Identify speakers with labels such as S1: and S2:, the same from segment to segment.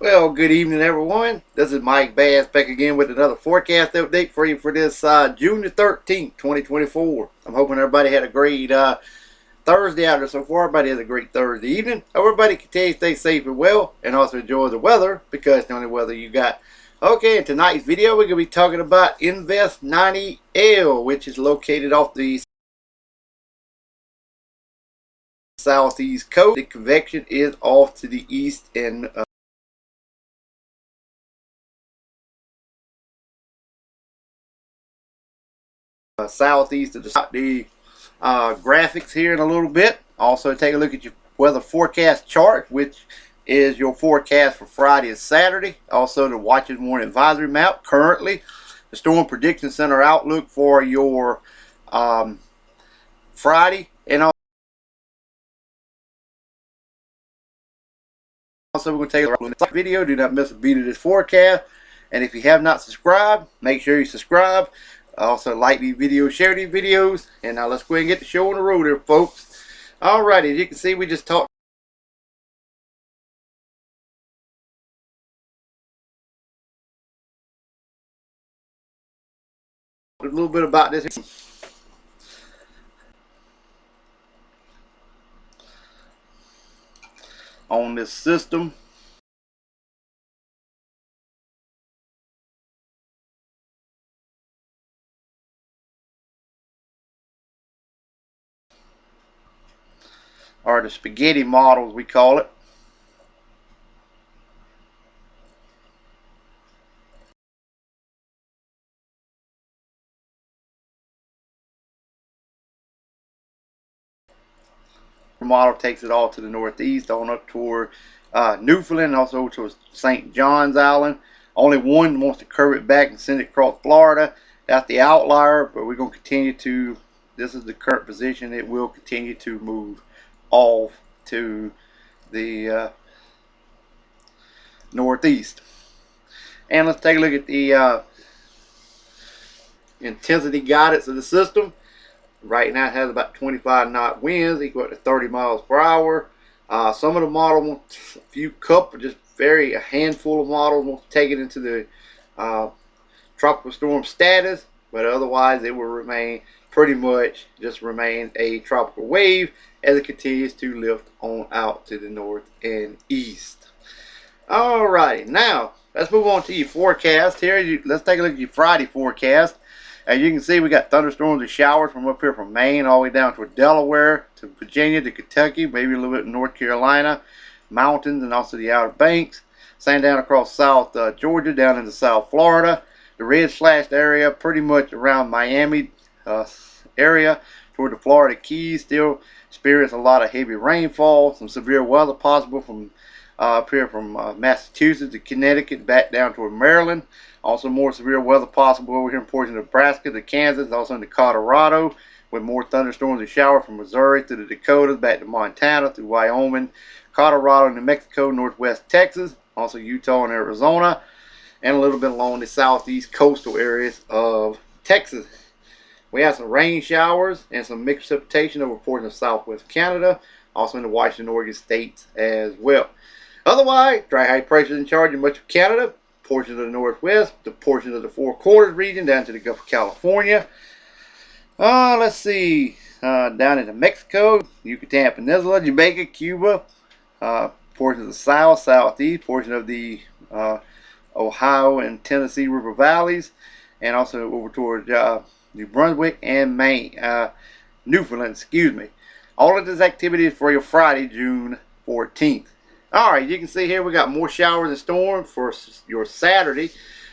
S1: Well, good evening, everyone. This is Mike Bass back again with another forecast update for you for this June the 13th, 2024. I'm hoping everybody had a great Thursday out there so far. Everybody has a great Thursday evening. Everybody continue to stay safe and well and also enjoy the weather because it's the only weather you got. Okay, in tonight's video, we're going to be talking about Invest 90L, which is located off the southeast coast. The convection is off to the east and southeast of the graphics here in a little bit. Also take a look at your weather forecast chart, which is your forecast for Friday and Saturday. Also the watch and warning advisory map. Currently the Storm Prediction Center outlook for your Friday, and also we're going to take a look at this video. Do not miss a beat of this forecast, and if you have not subscribed, make sure you subscribe. Also like these videos, share these videos, and now let's go ahead and get the show on the road here, folks. Alrighty, as you can see, we just talked a little bit about this on this system. Or the spaghetti models, we call it. The model takes it all to the northeast, on up toward Newfoundland, also to St. John's Island. Only one wants to curve it back and send it across Florida. That's the outlier, but we're going to continue to, this is the current position, it will continue to move off to the northeast. And let's take a look at the intensity guidance of the system. Right now it has about 25 knot winds equal to 30 miles per hour. Some of the models want a few couple, just a handful of models want to take it into the tropical storm status, but otherwise it will remain pretty much just remain a tropical wave as it continues to lift on out to the north and east. Alrighty, now let's move on to your forecast here. Let's take a look at your Friday forecast. As you can see, we got thunderstorms and showers from up here from Maine all the way down to Delaware, to Virginia, to Kentucky, maybe a little bit in North Carolina, mountains, and also the Outer Banks. Same down across South Georgia, down into South Florida. The red slashed area pretty much around Miami area toward the Florida Keys. Still experience a lot of heavy rainfall, some severe weather possible from up here from Massachusetts to Connecticut, back down toward Maryland. Also more severe weather possible over here in portions of Nebraska to Kansas, also into Colorado, with more thunderstorms and showers from Missouri to the Dakotas, back to Montana, through Wyoming, Colorado, New Mexico, northwest Texas, also Utah and Arizona, and a little bit along the southeast coastal areas of Texas. We have some rain showers and some mixed precipitation over portions of southwest Canada, also in the Washington, Oregon states as well. Otherwise, dry high pressure in charge in much of Canada, portions of the northwest, the portions of the Four Corners region down to the Gulf of California. Let's see, down into Mexico, Yucatan Peninsula, Jamaica, Cuba, portions of the south, southeast, portion of the Ohio and Tennessee River valleys, and also over toward New Brunswick and Maine, Newfoundland, excuse me. All of this activity is for your Friday, June 14th. Alright, you can see here we got more showers and storms for your Saturday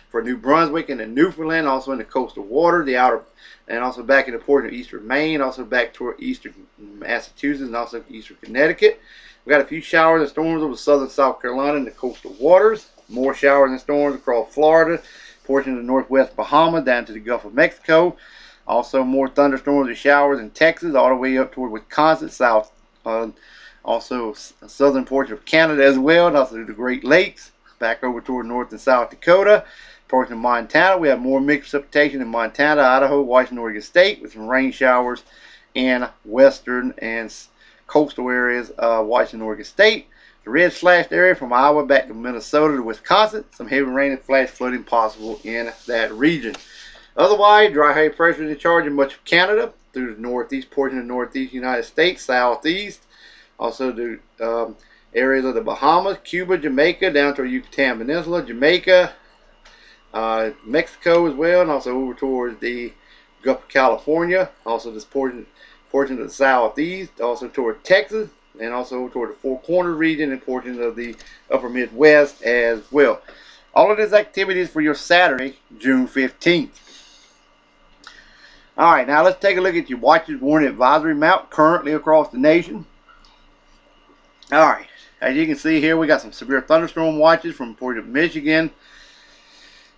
S1: for New Brunswick and the Newfoundland, also in the coastal water, the outer, and also back in the portion of eastern Maine, also back toward eastern Massachusetts and also eastern Connecticut. We got a few showers and storms over southern South Carolina and the coastal waters. More showers and storms across Florida, portion of the northwest Bahamas down to the Gulf of Mexico. Also more thunderstorms and showers in Texas all the way up toward Wisconsin, south also southern portion of Canada as well, and also the Great Lakes, back over toward North and South Dakota. Portion of Montana, we have more mixed precipitation in Montana, Idaho, Washington, Oregon State, with some rain showers in western and coastal areas of Washington, Oregon State. The red slashed area from Iowa back to Minnesota to Wisconsin. Some heavy rain and flash flooding possible in that region. Otherwise, dry high pressure is in charge in much of Canada through the northeast portion of the northeast United States, southeast. Also the areas of the Bahamas, Cuba, Jamaica, down to the Yucatan Peninsula, Jamaica, Mexico as well, and also over towards the Gulf of California. Also this portion of the southeast, also toward Texas, and also toward the Four Corners region and portions of the upper Midwest as well. All of these activities for your Saturday, June 15th. Alright, now let's take a look at your watches warning advisory map currently across the nation. Alright, as you can see here, we got some severe thunderstorm watches from portion of Michigan,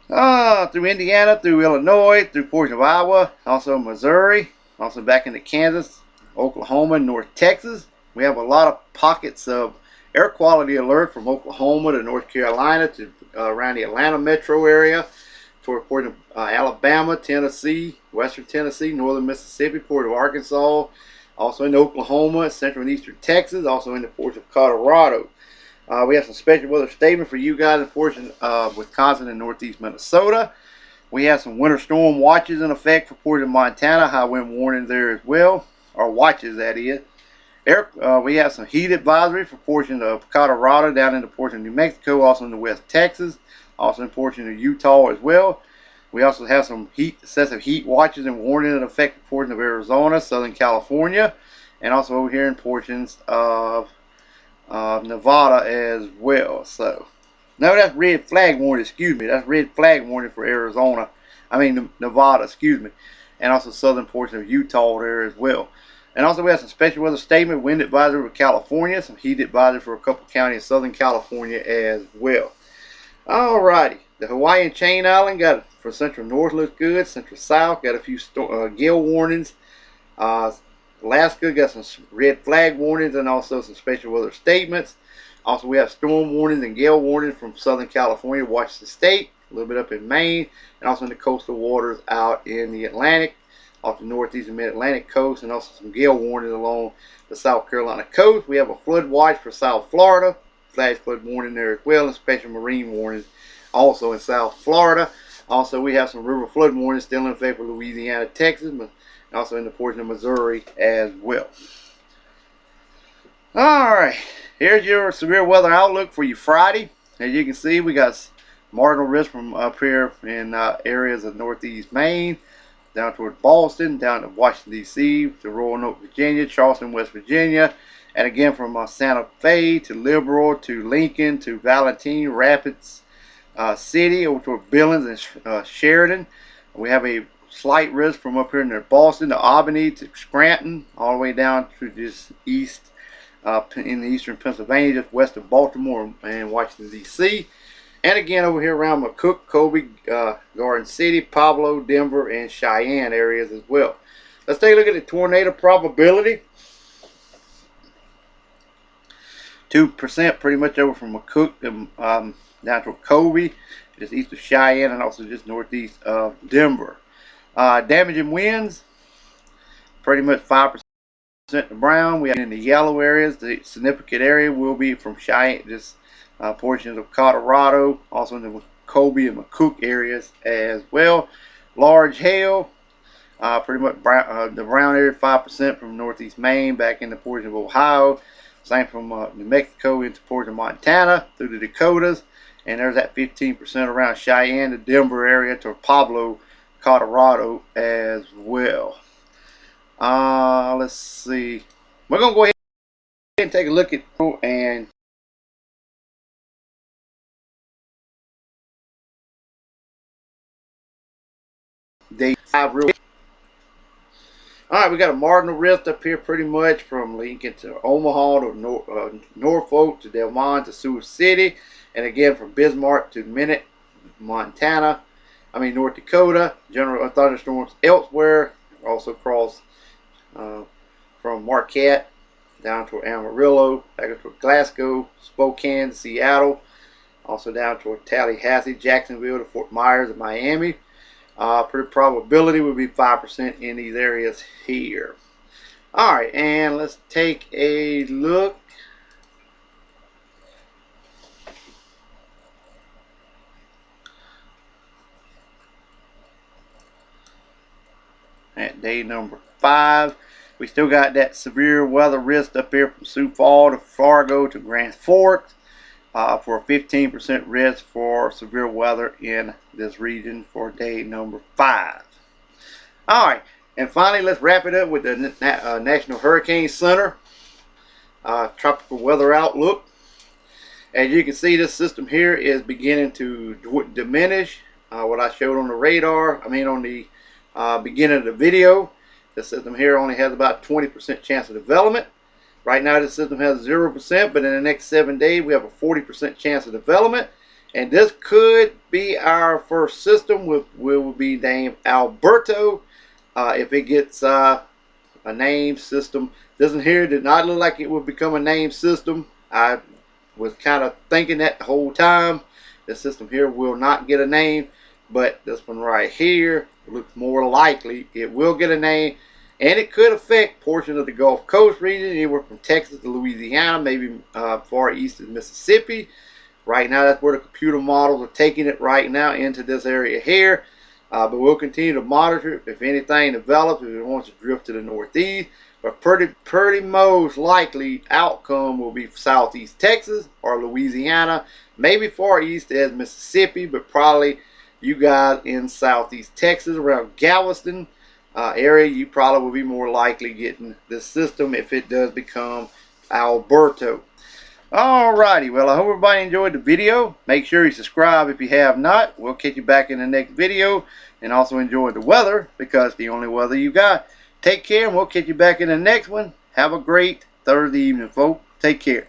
S1: through Indiana, through Illinois, through portion of Iowa, also Missouri, also back into Kansas, Oklahoma, and North Texas. We have a lot of pockets of air quality alert from Oklahoma to North Carolina to around the Atlanta metro area, toward portion of Alabama, Tennessee, western Tennessee, northern Mississippi, port of Arkansas, also in Oklahoma, central and eastern Texas, also in the portion of Colorado. We have some special weather statement for you guys in the portion of Wisconsin and northeast Minnesota. We have some winter storm watches in effect for portion of Montana, high wind warning there as well, or watches that is. We have some heat advisory for portion of Colorado, down in the portion of New Mexico, also in the west Texas, also in portion of Utah as well. We also have some excessive heat watches and warning in effect for portions of Arizona, Southern California, and also over here in portions of Nevada as well. So, no, that's red flag warning, excuse me. That's red flag warning for Arizona. I mean, Nevada, excuse me. And also southern portion of Utah there as well. And also we have some special weather statement, wind advisory for California, some heat advisory for a couple counties in Southern California as well. Alrighty, the Hawaiian Chain Island got for central north looks good, central south got a few gale warnings. Alaska got some red flag warnings and also some special weather statements. Also we have storm warnings and gale warnings from Southern California, Washington State, a little bit up in Maine, and also in the coastal waters out in the Atlantic, off the northeast and mid-Atlantic coast, and also some gale warnings along the South Carolina coast. We have a flood watch for South Florida, flash flood warning there as well, and special marine warnings also in South Florida. Also we have some river flood warnings still in effect for Louisiana, Texas, but also in the portion of Missouri as well. Alright, here's your severe weather outlook for you Friday. As you can see, we got marginal risk from up here in areas of northeast Maine, down toward Boston, down to Washington, D.C., to Roanoke, Virginia, Charleston, West Virginia, and again from Santa Fe to Liberal to Lincoln to Valentine, Rapids City, over toward Billings and Sheridan. We have a slight risk from up here near Boston to Albany to Scranton, all the way down to this east in the eastern Pennsylvania, just west of Baltimore and Washington, D.C. And again over here around McCook, Colby, Garden City, Pablo, Denver, and Cheyenne areas as well. Let's take a look at the tornado probability. 2% pretty much over from McCook to, down to Colby, just east of Cheyenne, and also just northeast of Denver. Damaging winds, pretty much 5% to brown. We have in the yellow areas. The significant area will be from Cheyenne, just portions of Colorado, also in the Colby and McCook areas as well. Large hail, pretty much the brown area 5% from northeast Maine back in the portion of Ohio. Same from New Mexico into portion of Montana through the Dakotas, and there's that 15% around Cheyenne, the Denver area to Pablo, Colorado as well. Let's see. We're gonna go ahead and take a look at and day 5 real. Alright, we got a marginal rift up here pretty much from Lincoln to Omaha to Norfolk to Del Monte to Sioux City, and again from Bismarck to Minot, Montana. North Dakota. General thunderstorms elsewhere. Also across from Marquette down to Amarillo, back to Glasgow, Spokane, Seattle. Also down to Tallahassee, Jacksonville to Fort Myers and Miami. Pretty probability would be 5% in these areas here. Alright, and let's take a look at day number 5. We still got that severe weather risk up here from Sioux Falls to Fargo to Grand Forks for a 15% risk for severe weather in this region for day number 5. Alright, and finally let's wrap it up with the National Hurricane Center tropical weather outlook. As you can see, this system here is beginning to diminish. What I showed on the radar, on the beginning of the video, the system here only has about 20% chance of development. Right now this system has 0%, but in the next 7 days we have a 40% chance of development. And this could be our first system, will be named Alberto. If it gets a name system, doesn't here did not look like it would become a name system. I was kind of thinking that the whole time. This system here will not get a name, but this one right here looks more likely it will get a name, and it could affect portions of the Gulf Coast region, anywhere from Texas to Louisiana, maybe far east of Mississippi. Right now, that's where the computer models are taking it right now, into this area here. But we'll continue to monitor it. If anything develops, if it wants to drift to the northeast. But pretty most likely outcome will be southeast Texas or Louisiana, maybe far east as Mississippi, but probably you guys in southeast Texas around Galveston area, you probably will be more likely getting this system if it does become Alberto. Alrighty, well, I hope everybody enjoyed the video. Make sure you subscribe if you have not. We'll catch you back in the next video. And also enjoy the weather, because it's the only weather you got. Take care, and we'll catch you back in the next one. Have a great Thursday evening, folks. Take care.